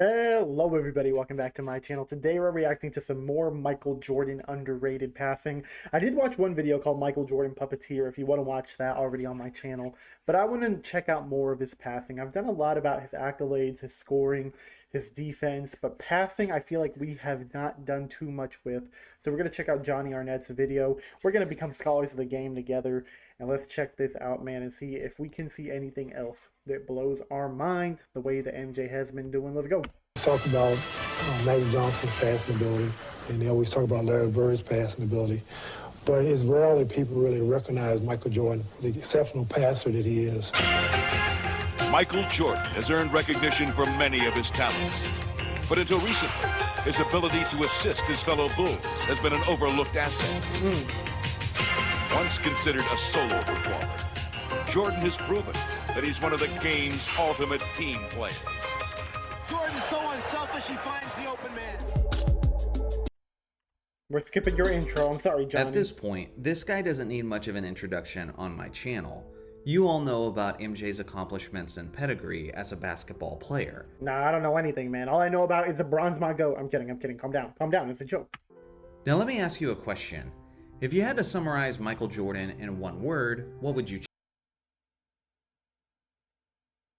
Hello everybody, welcome back to my channel. Today we're reacting to some more Michael Jordan underrated passing. I did watch one video called Michael Jordan Puppeteer if you want to watch that already on my channel, but I want to check out more of his passing. I've done a lot about his accolades, his scoring, his defense, but passing I feel like we have not done too much with. So we're going to check out Johnny Arnett's video. We're going to become scholars of the game together, and let's check this out, man, and see if we can see anything else that blows our mind the way that MJ has been doing. Let's go. Talk about Magic Johnson's passing ability, and they always talk about Larry Bird's passing ability. But it's rare that people really recognize Michael Jordan, the exceptional passer that he is. Michael Jordan has earned recognition for many of his talents. But until recently, his ability to assist his fellow Bulls has been an overlooked asset. Once considered a solo performer, Jordan has proven that he's one of the game's ultimate team players. Jordan's so unselfish, he finds the open man. We're skipping your intro. I'm sorry, Johnny. At this point, this guy doesn't need much of an introduction on my channel. You all know about MJ's accomplishments and pedigree as a basketball player. Nah, I don't know anything, man. All I know about is LeBron's my GOAT. I'm kidding. Calm down. It's a joke. Now let me ask you a question. If you had to summarize Michael Jordan in one word, what would you choose?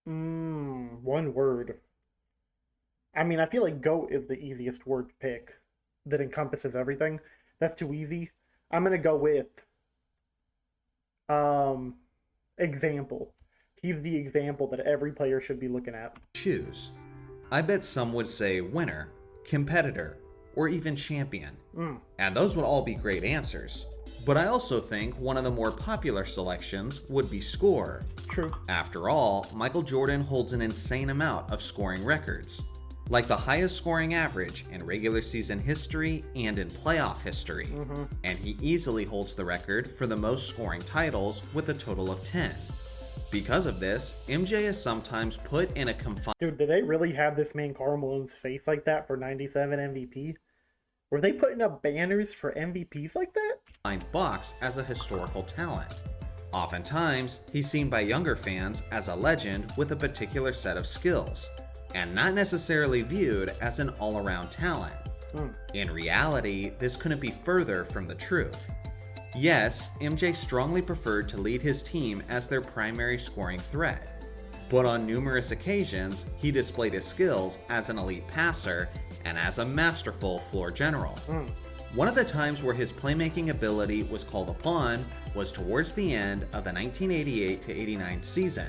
One word. I mean, I feel like GOAT is the easiest word to pick that encompasses everything. That's too easy. I'm going to go with example. He's the example that every player should be looking at. Choose. I bet some would say winner, competitor, or even champion. And those would all be great answers. But I also think one of the more popular selections would be scorer. True. After all, Michael Jordan holds an insane amount of scoring records, like the highest scoring average in regular season history and in playoff history. And he easily holds the record for the most scoring titles with a total of 10. Because of this, MJ is sometimes put in a confined... Dude, did they really have this man Karl Malone's face like that for 97 MVP? Were they putting up banners for MVPs like that? box as a historical talent. Oftentimes, he's seen by younger fans as a legend with a particular set of skills, and not necessarily viewed as an all-around talent. In reality, this couldn't be further from the truth. Yes, MJ strongly preferred to lead his team as their primary scoring threat, but on numerous occasions, he displayed his skills as an elite passer and as a masterful floor general. One of the times where his playmaking ability was called upon was towards the end of the 1988-89 season.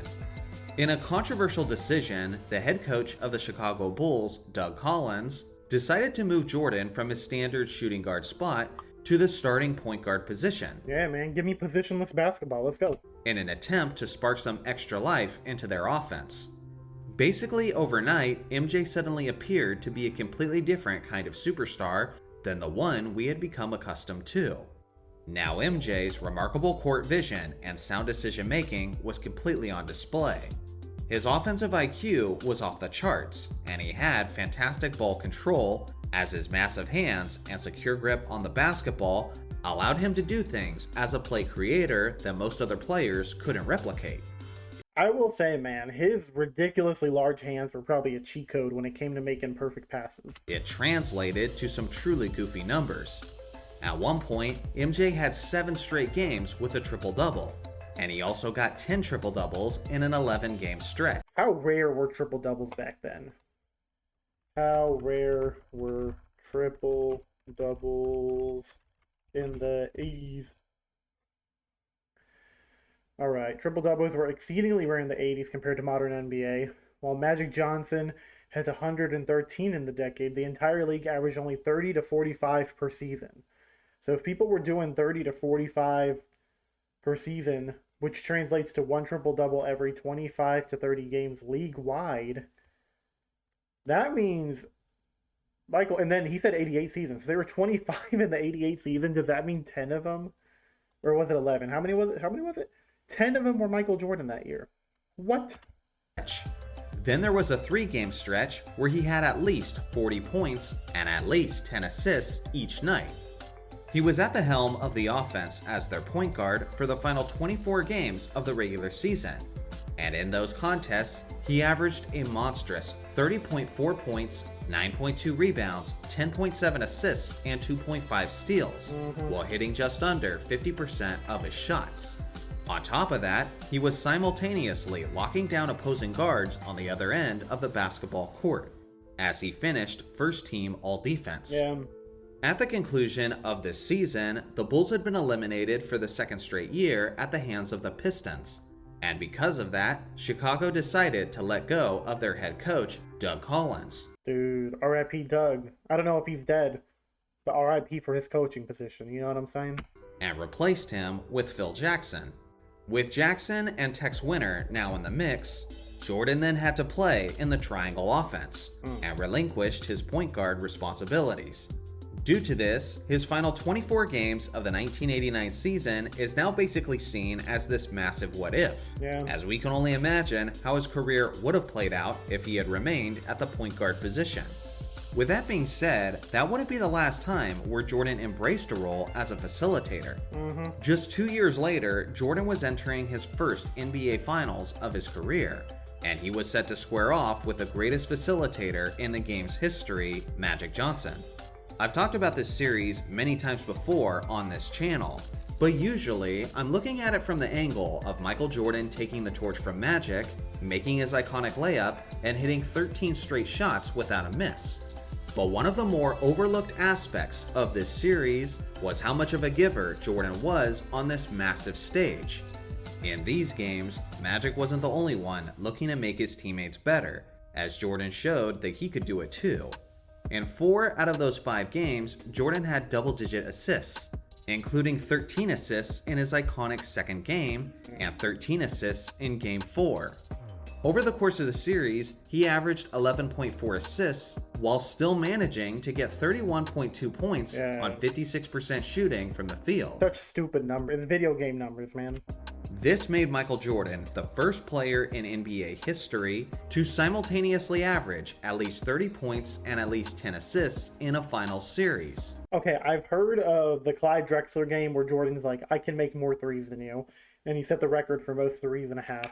In a controversial decision, the head coach of the Chicago Bulls, Doug Collins, decided to move Jordan from his standard shooting guard spot to the starting point guard position. Yeah, man, give me positionless basketball. Let's go. In an attempt to spark some extra life into their offense. Basically, overnight, MJ suddenly appeared to be a completely different kind of superstar than the one we had become accustomed to. Now MJ's remarkable court vision and sound decision-making was completely on display. His offensive IQ was off the charts, and he had fantastic ball control, as his massive hands and secure grip on the basketball allowed him to do things as a play creator that most other players couldn't replicate. I will say, man, his ridiculously large hands were probably a cheat code when it came to making perfect passes. It translated to some truly goofy numbers. At one point, MJ had 7 straight games with a triple-double, and he also got 10 triple-doubles in an 11-game stretch. How rare were triple-doubles back then? How rare were triple-doubles in the 80s? Alright, triple-doubles were exceedingly rare in the 80s compared to modern NBA. While Magic Johnson has 113 in the decade, the entire league averaged only 30 to 45 per season. So if people were doing 30 to 45 per season, which translates to one triple-double every 25 to 30 games league-wide, that means Michael, and then he said 88 seasons. So there were 25 in the 88 season. Does that mean 10 of them? Or was it 11? How many was it? 10 of them were Michael Jordan that year. What? Then there was a 3-game stretch where he had at least 40 points and at least 10 assists each night. He was at the helm of the offense as their point guard for the final 24 games of the regular season, and in those contests, he averaged a monstrous 30.4 points, 9.2 rebounds, 10.7 assists, and 2.5 steals, while hitting just under 50% of his shots. On top of that, he was simultaneously locking down opposing guards on the other end of the basketball court, as he finished first team all-defense. Yeah. At the conclusion of this season, the Bulls had been eliminated for the second straight year at the hands of the Pistons. And because of that, Chicago decided to let go of their head coach, Doug Collins. Dude, R.I.P. Doug. I don't know if he's dead, but R.I.P. for his coaching position, you know what I'm saying? And replaced him with Phil Jackson. With Jackson and Tex Winter now in the mix, Jordan then had to play in the triangle offense and relinquished his point guard responsibilities. Due to this, his final 24 games of the 1989 season is now basically seen as this massive what if, as we can only imagine how his career would have played out if he had remained at the point guard position. With that being said, that wouldn't be the last time where Jordan embraced a role as a facilitator. Just 2 years later, Jordan was entering his first NBA Finals of his career, and he was set to square off with the greatest facilitator in the game's history, Magic Johnson. I've talked about this series many times before on this channel, but usually I'm looking at it from the angle of Michael Jordan taking the torch from Magic, making his iconic layup, and hitting 13 straight shots without a miss. But one of the more overlooked aspects of this series was how much of a giver Jordan was on this massive stage. In these games, Magic wasn't the only one looking to make his teammates better, as Jordan showed that he could do it too. In 4 out of those 5 games, Jordan had double-digit assists, including 13 assists in his iconic second game and 13 assists in Game 4. Over the course of the series, he averaged 11.4 assists while still managing to get 31.2 points on 56% shooting from the field. Such stupid numbers. Video game numbers, man. This made Michael Jordan the first player in NBA history to simultaneously average at least 30 points and at least 10 assists in a finals series. Okay, I've heard of the Clyde Drexler game where Jordan's like, I can make more threes than you, and he set the record for most 3.5.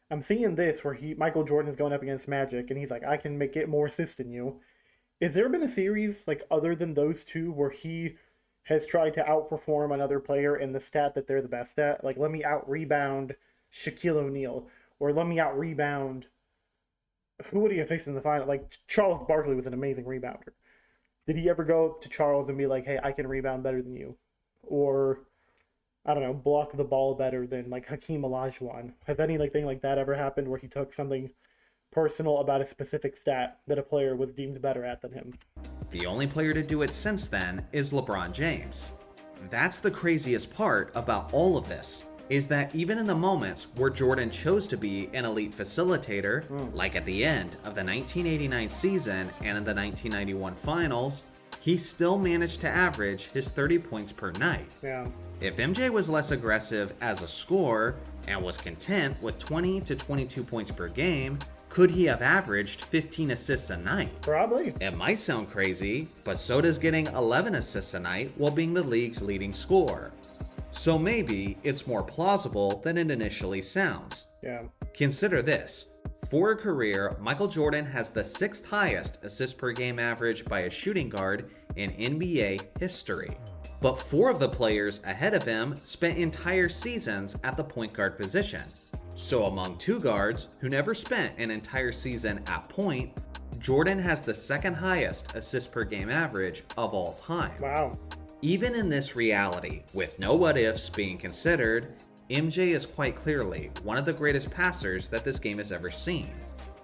I'm seeing this where Michael Jordan is going up against Magic, and he's like, I can get more assists than you. Has there been a series, like, other than those two, where he has tried to outperform another player in the stat that they're the best at? Like, let me out-rebound Shaquille O'Neal, or let me out-rebound... Who would he have faced in the final? Like, Charles Barkley was an amazing rebounder. Did he ever go up to Charles and be like, hey, I can rebound better than you? Or... I don't know, block the ball better than like Hakeem Olajuwon. Has anything like that ever happened where he took something personal about a specific stat that a player was deemed better at than him? The only player to do it since then is LeBron James. That's the craziest part about all of this, is that even in the moments where Jordan chose to be an elite facilitator, like at the end of the 1989 season and in the 1991 finals, he still managed to average his 30 points per night. Yeah. If MJ was less aggressive as a scorer and was content with 20 to 22 points per game, could he have averaged 15 assists a night? Probably. It might sound crazy, but so does getting 11 assists a night while being the league's leading scorer. So maybe it's more plausible than it initially sounds. Yeah. Consider this. For a career, Michael Jordan has the 6th highest assist per game average by a shooting guard in NBA history. But 4 of the players ahead of him spent entire seasons at the point guard position. So among 2 guards who never spent an entire season at point, Jordan has the 2nd highest assist per game average of all time. Wow. Even in this reality, with no what ifs being considered, MJ is quite clearly one of the greatest passers that this game has ever seen.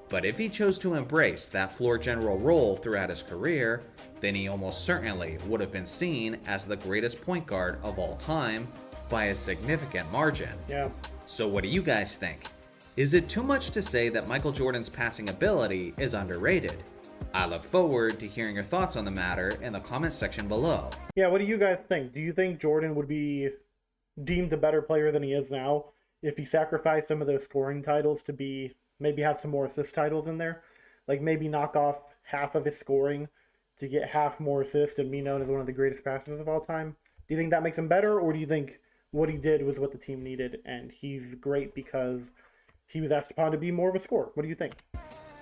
But if he chose to embrace that floor general role throughout his career, then he almost certainly would have been seen as the greatest point guard of all time by a significant margin. Yeah. So what do you guys think? Is it too much to say that Michael Jordan's passing ability is underrated? I look forward to hearing your thoughts on the matter in the comments section below. Yeah, what do you guys think? Do you think Jordan would be deemed a better player than he is now if he sacrificed some of those scoring titles to be maybe have some more assist titles in there? Like maybe knock off half of his scoring to get half more assists and be known as one of the greatest passers of all time? Do you think that makes him better, or do you think what he did was what the team needed and he's great because he was asked upon to be more of a scorer? What do you think?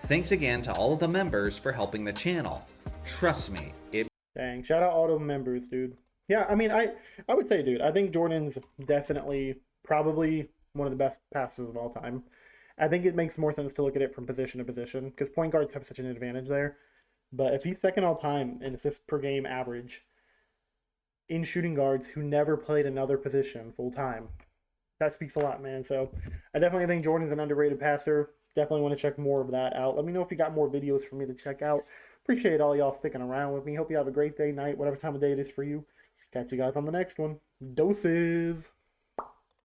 Thanks again to all of the members for helping the channel. Trust me, it Dang, shout out all the members, dude. Yeah, I mean, I would say, dude, I think Jordan's definitely probably one of the best passers of all time. I think it makes more sense to look at it from position to position because point guards have such an advantage there. But if he's second all time in assists per game average in shooting guards who never played another position full time, that speaks a lot, man. So I definitely think Jordan's an underrated passer. Definitely want to check more of that out. Let me know if you got more videos for me to check out. Appreciate all y'all sticking around with me. Hope you have a great day, night, whatever time of day it is for you. Catch you guys on the next one. Doses.